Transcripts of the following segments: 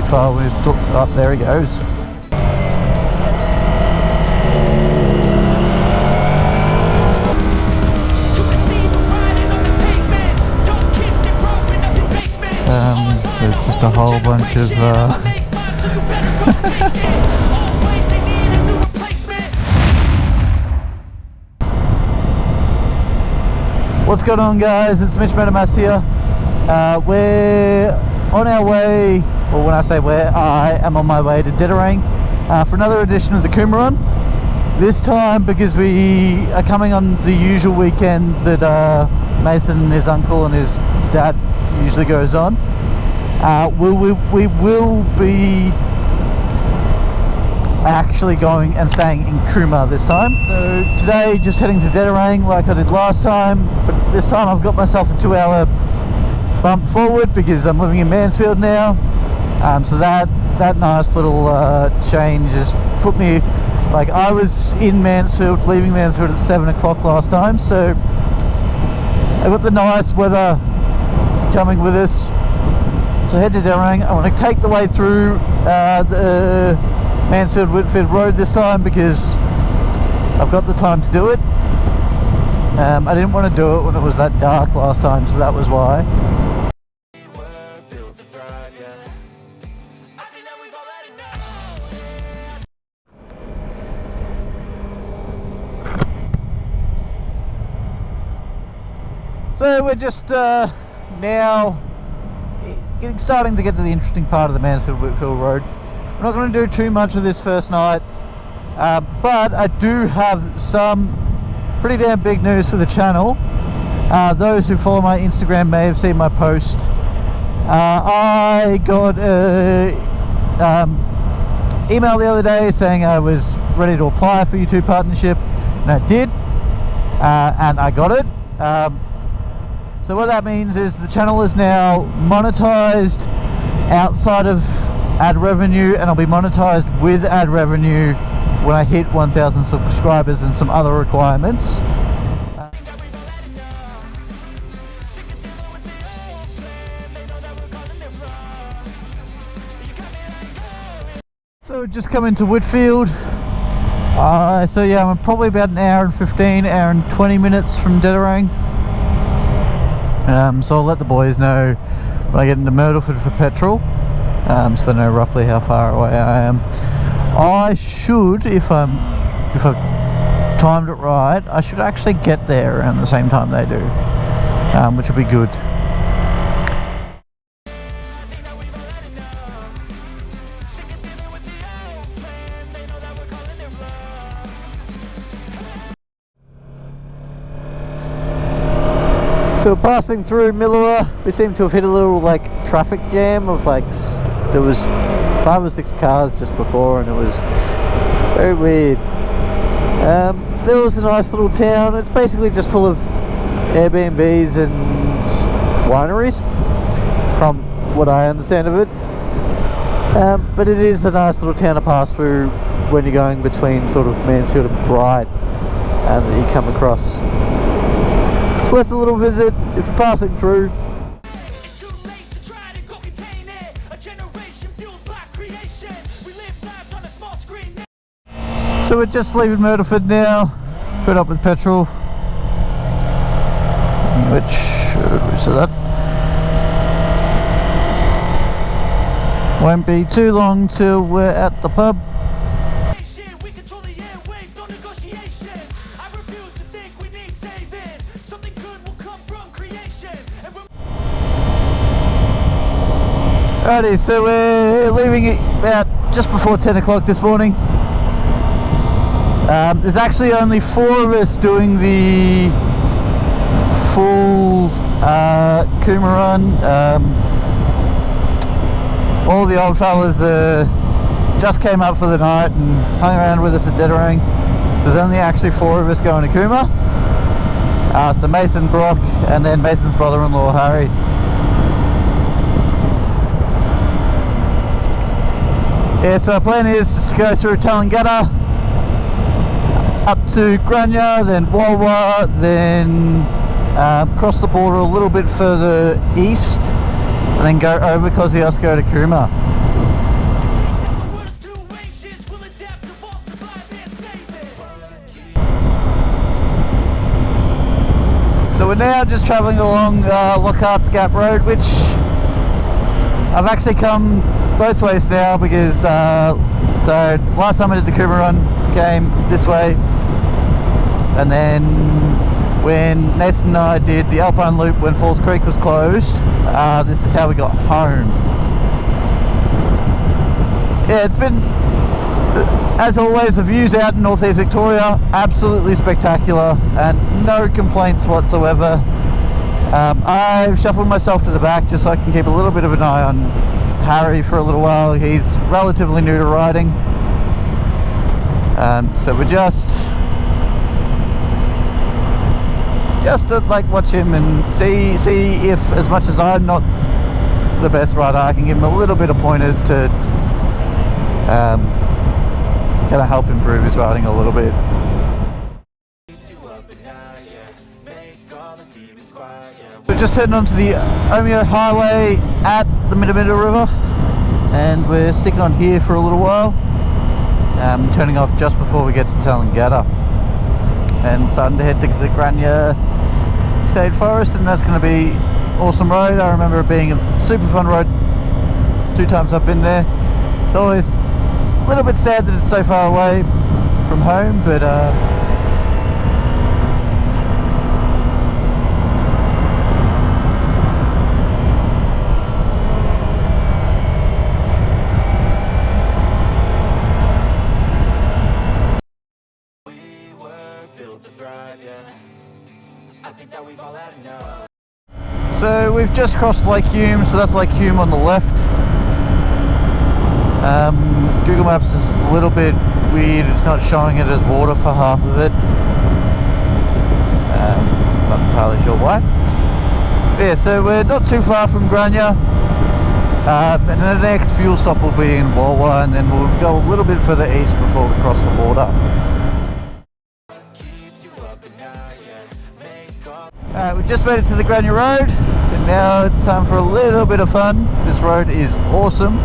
told me up there he goes. There's just a whole bunch of What's going on, guys? It's MitchMotoMaths here. We're on our way, or when I say we're, I am on my way to Dederang for another edition of the Cooma run. This time because we are coming on the usual weekend that Mason, his uncle and his dad usually goes on. We will be actually going and staying in Cooma this time. So today just heading to Dederang like I did last time, but this time I've got myself a 2-hour bump forward because I'm living in Mansfield now. So that nice little change has put me, like, I was in Mansfield, leaving Mansfield at 7 o'clock last time, so I got the nice weather coming with us. So head to Dederang. I want to take the way through the Mansfield Whitfield Road this time because I've got the time to do it. I didn't want to do it when it was that dark last time, so that was why. So we're just now starting to get to the interesting part of the Mansfield Whitfield Road. We're not going to do too much of this first night, but I do have some pretty damn big news for the channel. Those who follow my Instagram may have seen my post. I got an email the other day saying I was ready to apply for YouTube partnership, and I did, and I got it. So what that means is the channel is now monetized outside of ad revenue, and I'll be monetized with ad revenue when I hit 1,000 subscribers and some other requirements. So just come into Whitfield. So yeah, I'm probably about an hour and 15, hour and 20 minutes from Dederang. So I'll let the boys know when I get into Myrtleford for petrol, so they know roughly how far away I am. I should, if I've timed it right, I should actually get there around the same time they do, which will be good. So passing through Milawa, we seem to have hit a little like traffic jam of like, there was 5 or 6 cars just before, and it was very weird. There was a nice little town. It's basically just full of Airbnbs and wineries, from what I understand of it. But it is a nice little town to pass through when you're going between sort of Mansfield and Bright, that you come across. It's worth a little visit if you're passing through. So we're just leaving Myrtleford now, filled up with petrol, which so that won't be too long till we're at the pub. Alrighty, so we're leaving it about just before 10 o'clock this morning. There's actually only 4 of us doing the full Cooma run. All the old fellas just came up for the night and hung around with us at Dederang. So there's only actually 4 of us going to Cooma. So Mason, Brock, and then Mason's brother-in-law Harry. Yeah, so our plan is just to go through Tallangatta, up to Granya, then Walwa, then cross the border a little bit further east, and then go over Kosciusco to Cooma. So we're now just travelling along Lockhart's Gap Road, which I've actually come both ways now because so last time I did the Cooma run came this way, and then when Nathan and I did the Alpine Loop when Falls Creek was closed, this is how we got home. Yeah, it's been, as always, the views out in northeast Victoria, absolutely spectacular and no complaints whatsoever. I've shuffled myself to the back just so I can keep a little bit of an eye on Harry for a little while. He's relatively new to riding, so we're just to like watch him and see if, as much as I'm not the best rider, I can give him a little bit of pointers to kind of help improve his riding a little bit. We're just heading onto the Omeo Highway at the Mitta Mitta River, and we're sticking on here for a little while, turning off just before we get to Tallangatta and starting to head to the Granya State Forest, and that's going to be awesome road. I remember it being a super fun road 2 times I've been there. It's always a little bit sad that it's so far away from home, but so we've just crossed Lake Hume, so that's Lake Hume on the left. Google Maps is a little bit weird, it's not showing it as water for half of it. Not entirely sure why. Yeah, so we're not too far from Granya, and the next fuel stop will be in Walwa, and then we'll go a little bit further east before we cross the border. We just made it to the Granya Road, and now it's time for a little bit of fun. This road is awesome.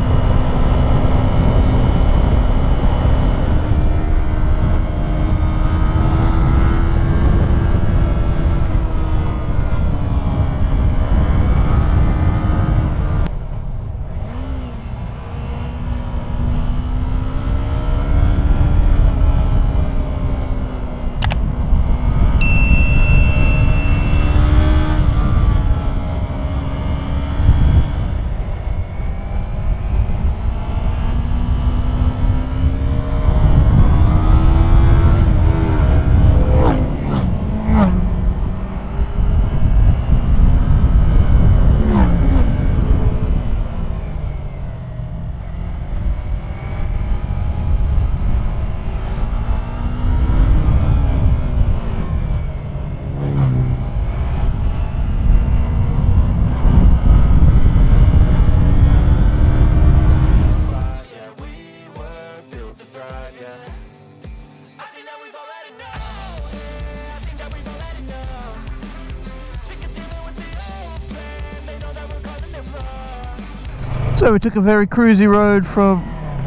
So we took a very cruisy road from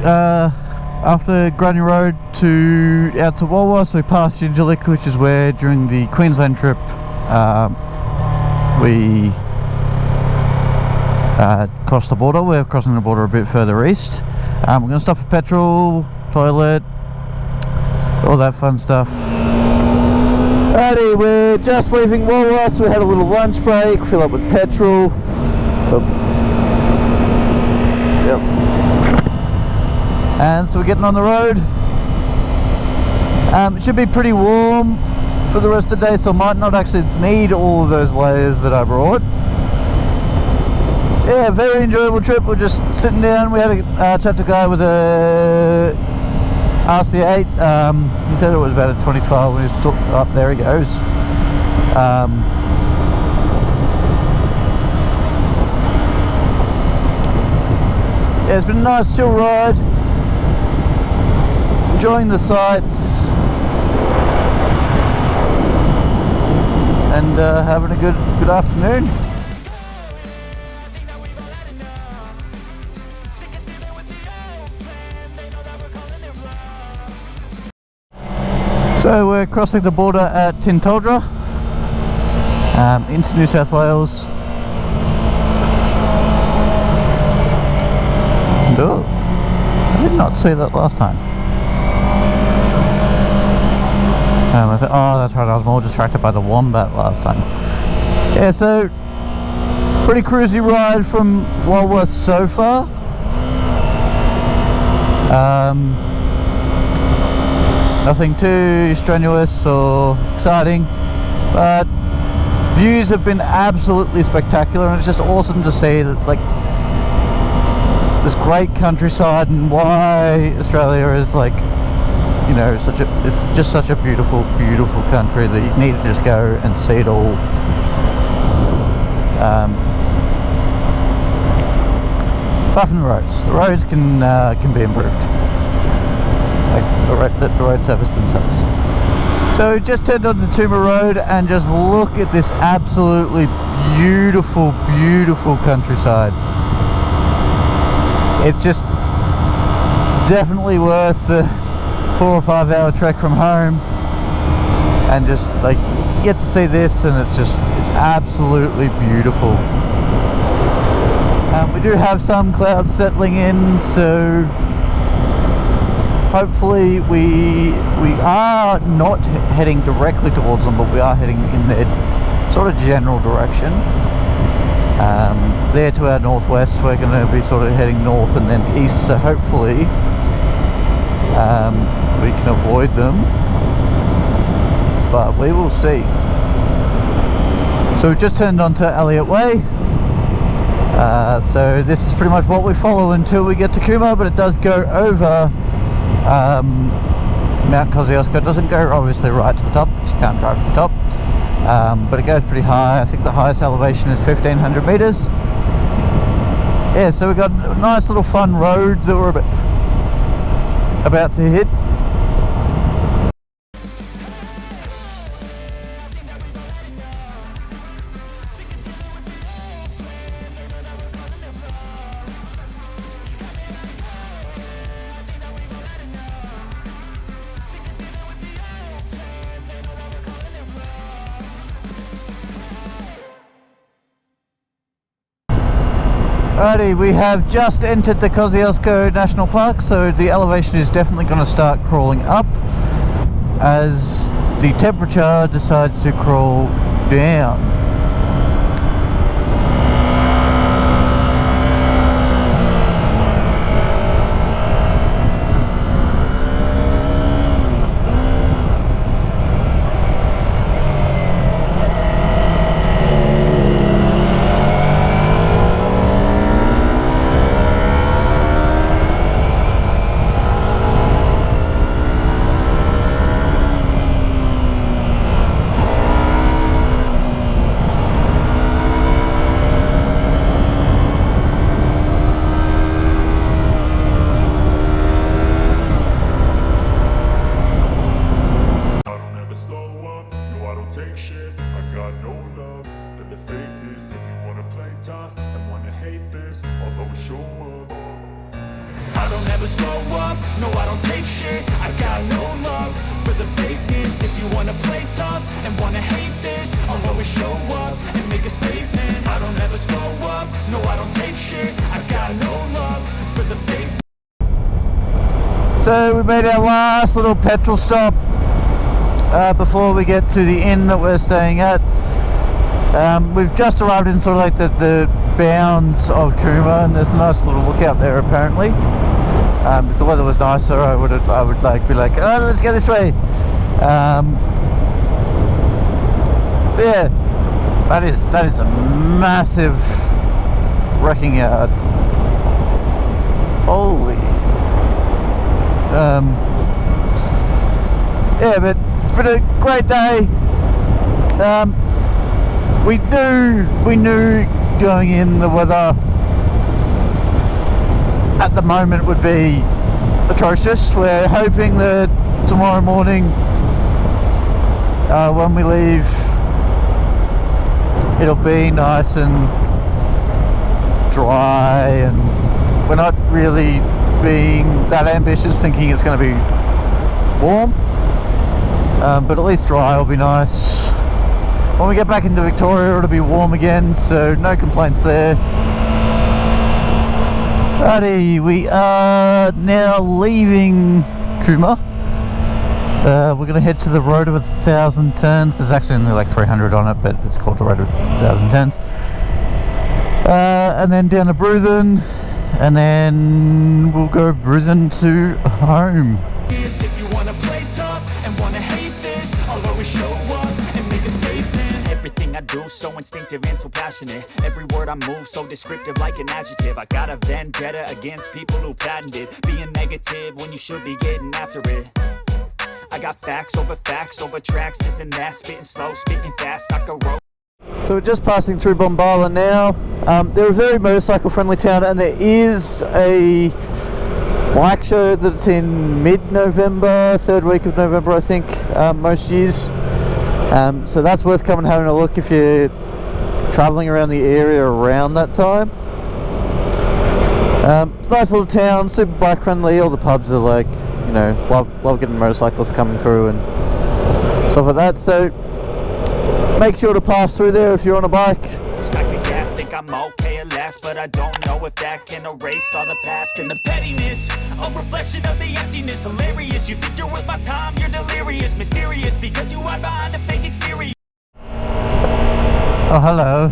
after Granya Road out to Walwa, so we passed Gingerlick, which is where during the Queensland trip we crossed the border. We're crossing the border a bit further east. We're going to stop for petrol, toilet, all that fun stuff. Alrighty, we're just leaving Walwa, so we had a little lunch break, fill up with petrol. Yep. And so we're getting on the road. It should be pretty warm for the rest of the day, so I might not actually need all of those layers that I brought. Yeah, very enjoyable trip. We're just sitting down. We had a chat to a guy with a RC8. He said it was about a 2012 when he was up. There he goes. Yeah, it's been a nice chill ride, enjoying the sights and having a good afternoon. So we're crossing the border at Tintoldra. into New South Wales. Oh, I did not see that last time. Oh, that's right, I was more distracted by the wombat last time. Yeah, so pretty cruisy ride from Walwa so far. Nothing too strenuous or exciting, but views have been absolutely spectacular, and it's just awesome to see that, like, this great countryside, and why Australia is, like, you know, it's just such a beautiful country that you need to just go and see it all. Apart from the roads can be improved, like the road surface themselves. So just turned on the Cooma Road and just look at this absolutely beautiful countryside. It's just definitely worth the 4 or 5 hour trek from home, and just like you get to see this, and it's absolutely beautiful. We do have some clouds settling in, so hopefully we are not heading directly towards them, but we are heading in their sort of general direction. There to our northwest, we're going to be sort of heading north and then east, so hopefully we can avoid them, but we will see. So we've just turned onto Elliott Way, so this is pretty much what we follow until we get to Cooma, but it does go over Mount Kosciusco. It doesn't go obviously right to the top, you can't drive to the top, but it goes pretty high. I think the highest elevation is 1500 meters. Yeah, so we've got a nice little fun road that we're about to hit. Alrighty, we have just entered the Kosciusco National Park, so the elevation is definitely going to start crawling up as the temperature decides to crawl down. So we made our last little petrol stop before we get to the inn that we're staying at. We've just arrived in sort of like the bounds of Cooma, and there's a nice little lookout there apparently. If the weather was nicer, I would be like, oh, let's go this way. Yeah, that is a massive wrecking yard. Holy. Yeah, but it's been a great day. We knew going in the weather at the moment would be atrocious. We're hoping that tomorrow morning when we leave it'll be nice and dry, and we're not really being that ambitious thinking it's going to be warm, but at least dry will be nice. When we get back into Victoria, it'll be warm again, so no complaints there. Righty, we are now leaving Cooma. We're going to head to the Road of 1,000 Turns. There's actually only like 300 on it, but it's called the Road of 1,000 Turns. And then down to Bruthen, and then we'll go Bruthen to Hume. If you wanna play tough and wanna hate this, I'll always show up and make a statement. Everything I do so instinctive and so passionate. Every word I move so descriptive like an adjective. I got a vendetta against people who patented being negative when you should be getting after it. I got facts over tracks, this and that, spitting slow, spitting fast, like a rope. So we're just passing through Bombala now. They're a very motorcycle friendly town, and there is a bike show that's in mid-November, third week of November I think, most years. So that's worth coming and having a look if you're travelling around the area around that time. It's a nice little town, super bike friendly. All the pubs are like, you know, love getting motorcyclists coming through and stuff like that. So make sure to pass through there if you're on a bike. Stack of gas, think I'm okay at last, but I don't know if that can erase all the past and the pettiness. A reflection of the emptiness, hilarious. You think you're worth my time, you're delirious, mysterious, because you are behind a fake exterior. Oh, hello.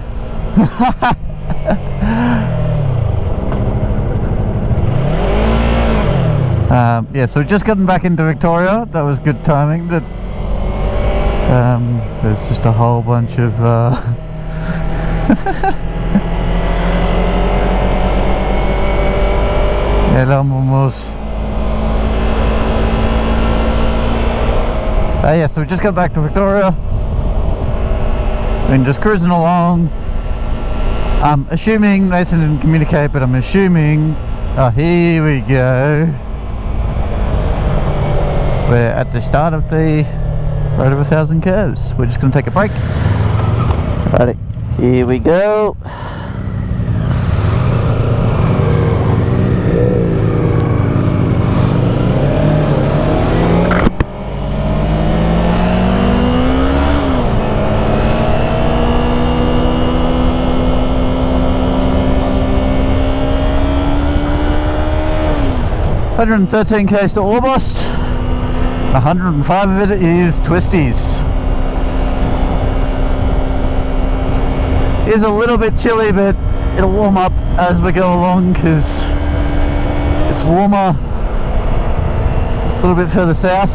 Yeah, so we've just gotten back into Victoria. That was good timing. That there's just a whole bunch of hello, momos. Yeah, so we just got back to Victoria and just cruising along. I'm assuming Mason didn't communicate, but I'm assuming, oh, here we go. We're at the start of the Road of 1,000 Curves. We're just going to take a break. Righty, here we go. $113 to Orbost. 105 of it is twisties. It is a little bit chilly, but it'll warm up as we go along because it's warmer a little bit further south.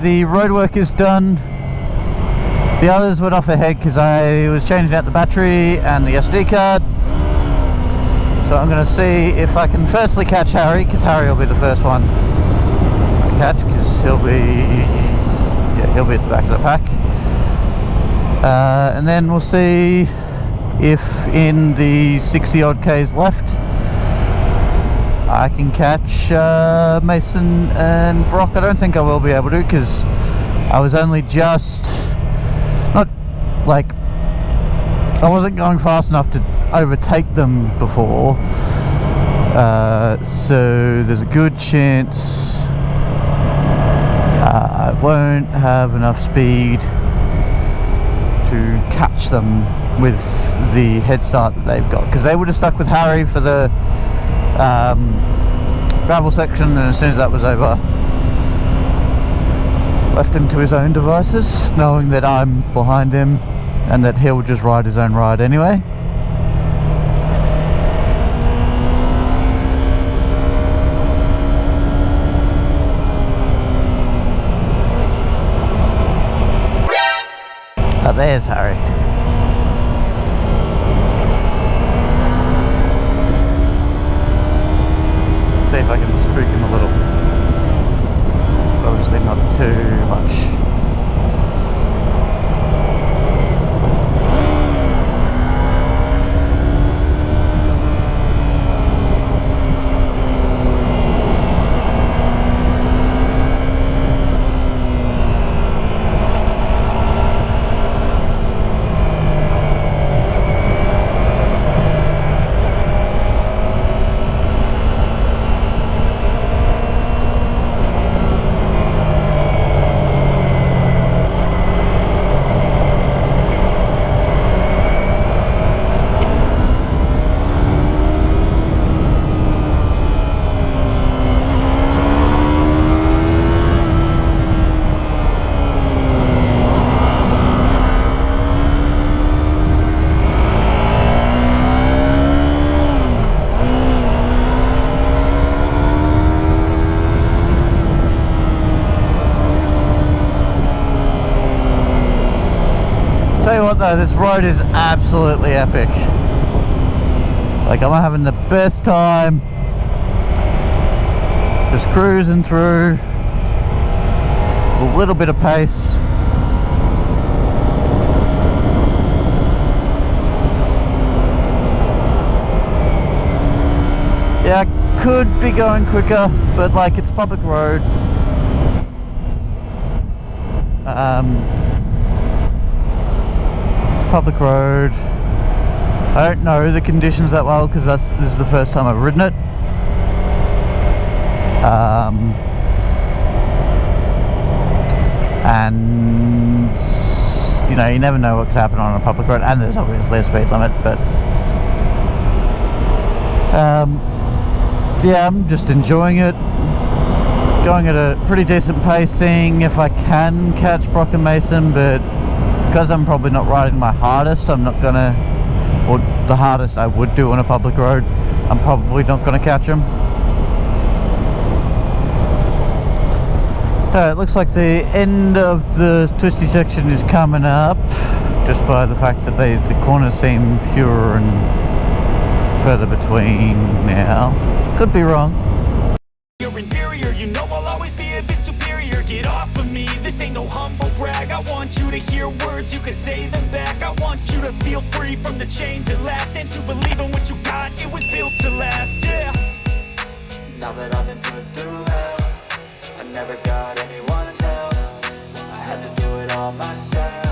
The roadwork is done. The others went off ahead because I was changing out the battery and the SD card. So I'm going to see if I can firstly catch Harry, because Harry will be the first one to catch, because he'll be at the back of the pack. And then we'll see if in the 60 odd Ks left I can catch Mason and Brock. I don't think I will be able to, because I was only just not like I wasn't going fast enough to overtake them before, so there's a good chance I won't have enough speed to catch them with the head start that they've got, because they would have stuck with Harry for the gravel section, and as soon as that was over, left him to his own devices, knowing that I'm behind him and that he'll just ride his own ride anyway. Oh, there's Harry. See if I can spook him a little. Obviously not too much. Tell you what though, this road is absolutely epic. Like, I'm having the best time just cruising through with a little bit of pace. Yeah, I could be going quicker, but like, it's public road. Public road. I don't know the conditions that well, because this is the first time I've ridden it. And you know, you never know what could happen on a public road, and there's obviously a speed limit, but yeah, I'm just enjoying it, going at a pretty decent pace, seeing if I can catch Brock and Mason, but because I'm probably not riding my hardest, I'm not gonna, or the hardest I would do on a public road, I'm probably not gonna catch them. It looks like the end of the twisty section is coming up, just by the fact that the corners seem fewer and further between now. Could be wrong. You're inferior, you know I'll always be a bit superior. Get off of me, this ain't no humble brag. I want you to hear words, you can say them back. I want you to feel free from the chains at last, and to believe in what you got, it was built to last, yeah. Now that I've been put through hell, I never got anyone's help, I had to do it all myself.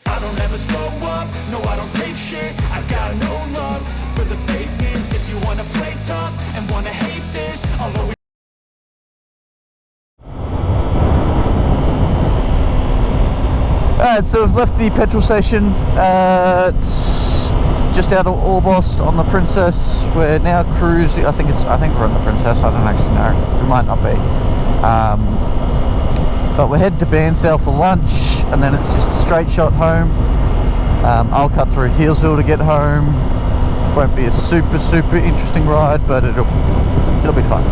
I don't ever slow up, no I don't take shit. I got no love for the fakeness. If you wanna play tough and wanna hate this, I'll always. Alright, so we've left the petrol station. It's just out of Orbost on the Princess. We're now cruising. I think we're on the Princess. I don't actually know. We might not be. But we're headed to Mansfield for lunch, and then it's just a straight shot home. I'll cut through Healesville to get home. Won't be a super interesting ride, but it'll be fun.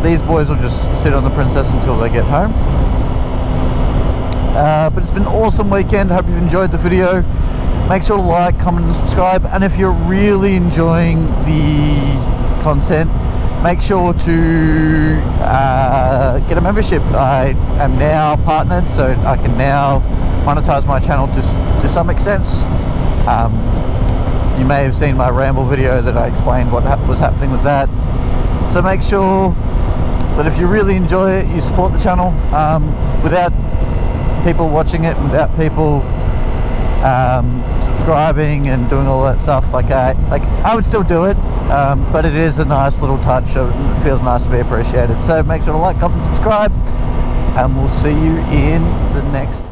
These boys will just sit on the Princess until they get home. But it's been an awesome weekend. I hope you've enjoyed the video. Make sure to like, comment and subscribe, and if you're really enjoying the content, make sure to get a membership. I am now partnered, so I can now monetize my channel to some extent. you may have seen my ramble video that I explained what was happening with that. So make sure that if you really enjoy it, you support the channel. Without people watching it, without people subscribing and doing all that stuff, like I would still do it, but it is a nice little touch. It feels nice to be appreciated. So make sure to like, comment, subscribe, and we'll see you in the next